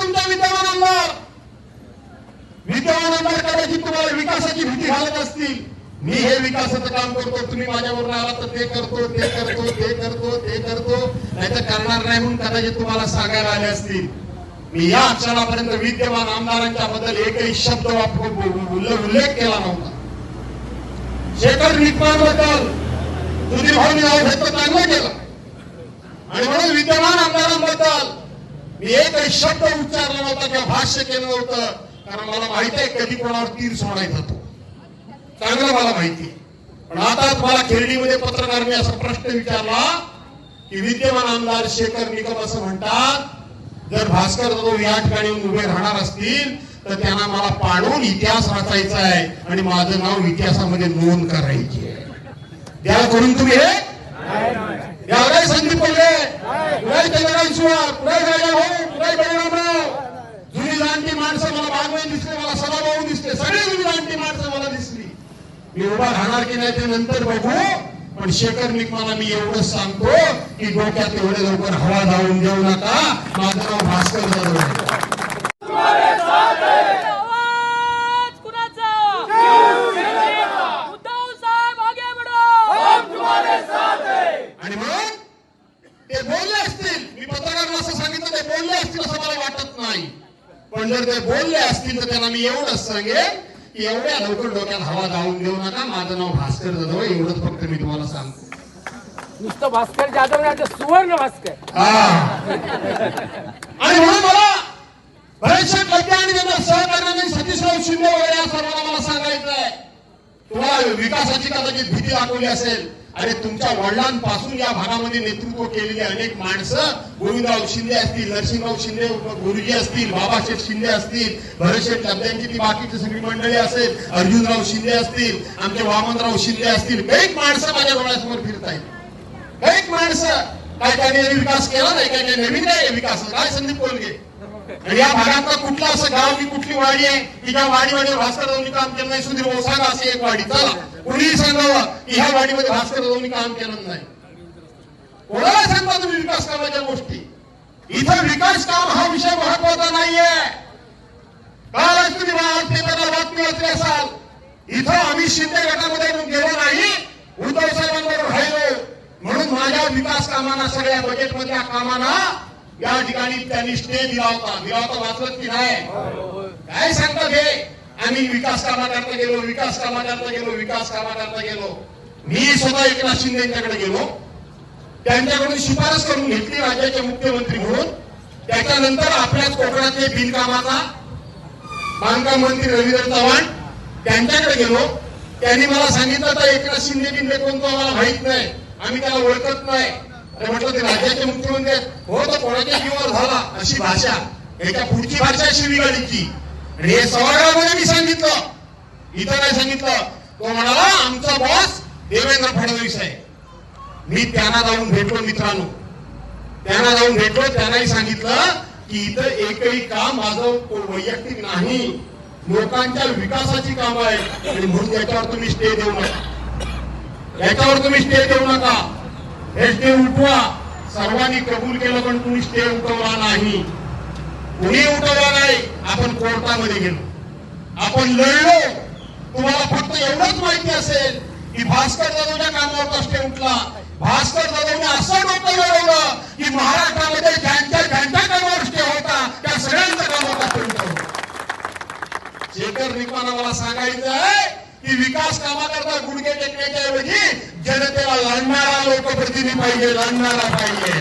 तुमचा विद्यमान आमदार कदाचित तुम्हाला विकासाची भीती घालत असतील. मी हे विकासाचं काम करतो, तुम्ही माझ्यावर आला तर ते करतो नाही तर करणार नाही म्हणून कदाचित तुम्हाला सांगायला आले असतील. मी या क्षणापर्यंत विद्यमान आमदारांच्या बद्दल एकही शब्द उल्लेख केला नव्हता. शेखर निकमान बद्दल तुझी भावनी नाव घेतलं, चांगलं केलं. आणि म्हणून विद्यमान आमदारांबद्दल मी एकही शब्द उच्चारला नव्हता किंवा भाष्य केलं नव्हतं. कारण मला माहिती आहे कधी कोणावर तीर सोडायचा तो, चांगलं मला माहिती. पण आता मला खेरडीमध्ये पत्रकारांनी असा प्रश्न विचारला की विद्यमान आमदार शेखर निकम असं म्हणतात, जर भास्कर जाधव या ठिकाणी उभे राहणार असतील तर त्यांना मला पाडून इतिहास रचायचा आहे आणि माझं नाव इतिहासामध्ये नोंद करायची आहे. द्या करून तुम्ही हे काय संदीप बोलले, कुणाही चंद्रकांतश्वर, कुणाही राजा भाऊ, कुणाही बळीरामराव, जुनी जाणती माणसं मला बागवान दिसले, मला सदाभाऊ दिसले, सगळी जुनी जाणती माणसं मला दिसली. मी उभा राहणार की नाही ते नंतर बघू. पण शेखर निकमाला मी एवढंच सांगतो की डोक्यात एवढे लवकर हवा जाऊन देऊ नका. माझं नाव भास्कर जाधव आहे. आणि म्हणून ते बोलले असतील, मी पत्रकारांना असं सांगितलं ते बोलले असतील असं मला वाटत नाही. पण जर ते बोलले असतील तर त्यांना मी एवढंच सांगेन की एवढ्या लवकर डोक्यात हवा जाऊन देऊ नका. माझं नाव भास्कर जाधव आहे, एवढंच फक्त मी तुम्हाला सांगतो. नुसतं भास्कर जाधव नाही, सुवर्ण भास्कर. आणि म्हणून मला बरेचसे कल्पे आणि त्यांना सहकार्याने सतीशराव शिंदे वगैरे या सर्वांना मला सांगायचं आहे, तुम्हाला विकासाची कदाचित भीती दाखवली असेल. अरे तुमच्या वडिलांपासून या भागामध्ये नेतृत्व केलेले अनेक माणसं, गोविंदराव शिंदे असतील, नरसिंहराव शिंदे गुरुजी असतील, बाबाशेठ शिंदे असतील, भरतशेठ लब्ध्यांची ती बाकीची सगळी मंडळी असेल, अर्जुनराव शिंदे असतील, आमचे वामनराव शिंदे असतील, काही माणसं माझ्या डोळ्यासमोर फिरतायत. काही माणसं काय त्यांनी विकास केला नाही, काय नवीन नाही विकास. काय संदीप कोलगे आणि या भागातला कुठलं असं गाव की कुठली वाडी आहे की ज्या वाडीमध्ये भास्कर जाधवनी काम केलं नाही? सुधीर भाऊ सांगा अशी एक वाडी, चला कुणीही सांगावं की ह्या वाडीमध्ये भास्कर जाधवनी काम केलं नाही. कोणाला सांगता तुम्ही विकास कामाच्या गोष्टी? इथं विकास काम हा विषय महत्वाचा नाहीये. कालच तुम्ही पेपरला बातमी वाचली असाल, इथं आम्ही शिंदे गटामध्ये गेलो नाही, उद्धव साहेबांबरोबर राहिलो म्हणून माझ्या विकास कामांना, सगळ्या बजेटमधल्या कामांना या ठिकाणी त्यांनी स्टे दिला होता. वाचलत की नाही? काय सांगतात हे? आम्ही विकास कामाकरता गेलो. मी स्वतः एकनाथ शिंदे यांच्याकडे गेलो, त्यांच्याकडून शिफारस करून घेतली राज्याचे मुख्यमंत्री म्हणून. त्याच्यानंतर आपल्याच कोकणातले बिनकामाचा बांधकाम मंत्री रवींद्र चव्हाण त्यांच्याकडे गेलो. त्यांनी मला सांगितलं तर एकनाथ शिंदे बिंदे कोणतो आम्हाला माहित नाही, आम्ही त्याला ओळखत नाही. अरे म्हटलं ते राज्याचे मुख्यमंत्री आहेत. हो तर कोणाच्या जीवावर झाला अशी भाषा, याच्या पुढची भाषा शिवीगाळीची. आणि हे सभागृहामध्ये मी सांगितलं, इथं नाही सांगितलं. तो म्हणाला आमचा बॉस देवेंद्र फडणवीस आहे. मी त्यांना जाऊन भेटलो मित्रांनो, त्यांनाही सांगितलं की इथं एकही काम माझं वैयक्तिक नाही, लोकांच्या विकासाची कामं आहे आणि म्हणून याच्यावर तुम्ही स्टे देऊ नका. हे स्टे उठवा. सर्वांनी कबूल केलं पण तुम्ही स्टे उठवला नाही, कुणी उठवला नाही. आपण कोर्टामध्ये गेलो, आपण लढलो. तुम्हाला फक्त एवढंच माहिती असेल की भास्कर जाधवच्या कामावर स्टे उठला. भास्कर जाधवने असं डोकं लढवलं की महाराष्ट्रामध्ये ज्यांच्या कामावर स्टे होता त्या सगळ्यांच्या कामावर स्टे उठवलं. शेखर निकमाला मला सांगायचं आहे की विकास कामाकरता गुडघे टेकण्याच्या ऐवजी जनतेला लढणारा लोकप्रतिनिधी पाहिजे, लढणारा पाहिजे.